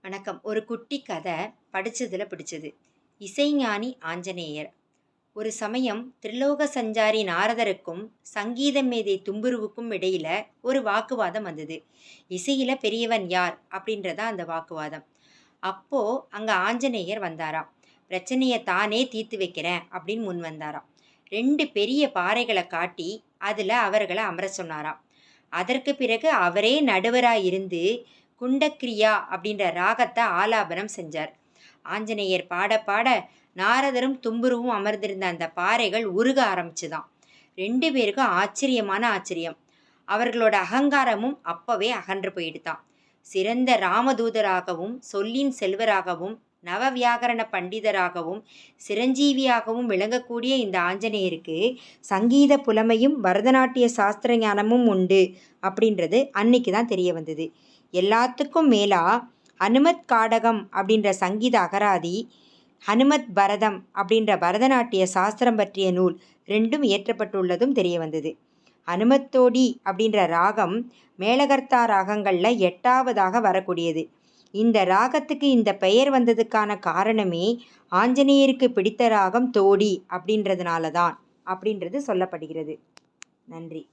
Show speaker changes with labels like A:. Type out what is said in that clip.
A: வணக்கம். ஒரு குட்டி கதை படிச்சதுல பிடிச்சது. இசைஞானி ஆஞ்சநேயர். ஒரு சமயம் திரிலோக சஞ்சாரி நாரதருக்கும் சங்கீத மேதை தும்புருவுக்கும் இடையில ஒரு வாக்குவாதம் வந்தது. இசையில பெரியவன் யார் அப்படின்றதா அந்த வாக்குவாதம். அப்போ அங்க ஆஞ்சநேயர் வந்தாராம். பிரச்சனையை தானே தீர்த்து வைக்கிறேன் அப்படின்னு முன் வந்தாராம். 2 பெரிய பாறைகளை காட்டி அதுல அவர்களை அமர சொன்னாராம். அதற்கு பிறகு அவரே நடுவராய் இருந்து குண்டக்கிரியா அப்படின்ற ராகத்தை ஆலாபனம் செஞ்சார். ஆஞ்சநேயர் பாட பாட நாரதரும் தும்புருவும் அமர்ந்திருந்த அந்த பாறைகள் உருக ஆரம்பிச்சுதான். 2 பேருக்கும் ஆச்சரியமான ஆச்சரியம். அவர்களோட அகங்காரமும் அப்பவே அகன்று போயிடுதான். சிறந்த ராமதூதராகவும் சொல்லின் செல்வராகவும் நவவியாகரண பண்டிதராகவும் சிரஞ்சீவியாகவும் விளங்கக்கூடிய இந்த ஆஞ்சநேயருக்கு சங்கீத புலமையும் பரதநாட்டிய சாஸ்திர ஞானமும் உண்டு அப்படின்றது அன்னைக்கு தான் தெரிய வந்தது. எல்லாத்துக்கும் மேலா ஹனுமத் காடகம் அப்படின்ற சங்கீத அகராதி, ஹனுமத் பரதம் அப்படின்ற பரதநாட்டிய சாஸ்திரம் பற்றிய நூல் 2ம் இயற்றப்பட்டுள்ளதும் தெரிய வந்தது. ஹனுமத்தோடி அப்படின்ற ராகம் மேலகர்த்தா ராகங்களில் 8வதாக வரக்கூடியது. இந்த ராகத்துக்கு இந்த பெயர் வந்ததுக்கான காரணமே ஆஞ்சநேயருக்கு பிடித்த ராகம் தோடி அப்படின்றதுனால தான் அப்படின்றது சொல்லப்படுகிறது. நன்றி.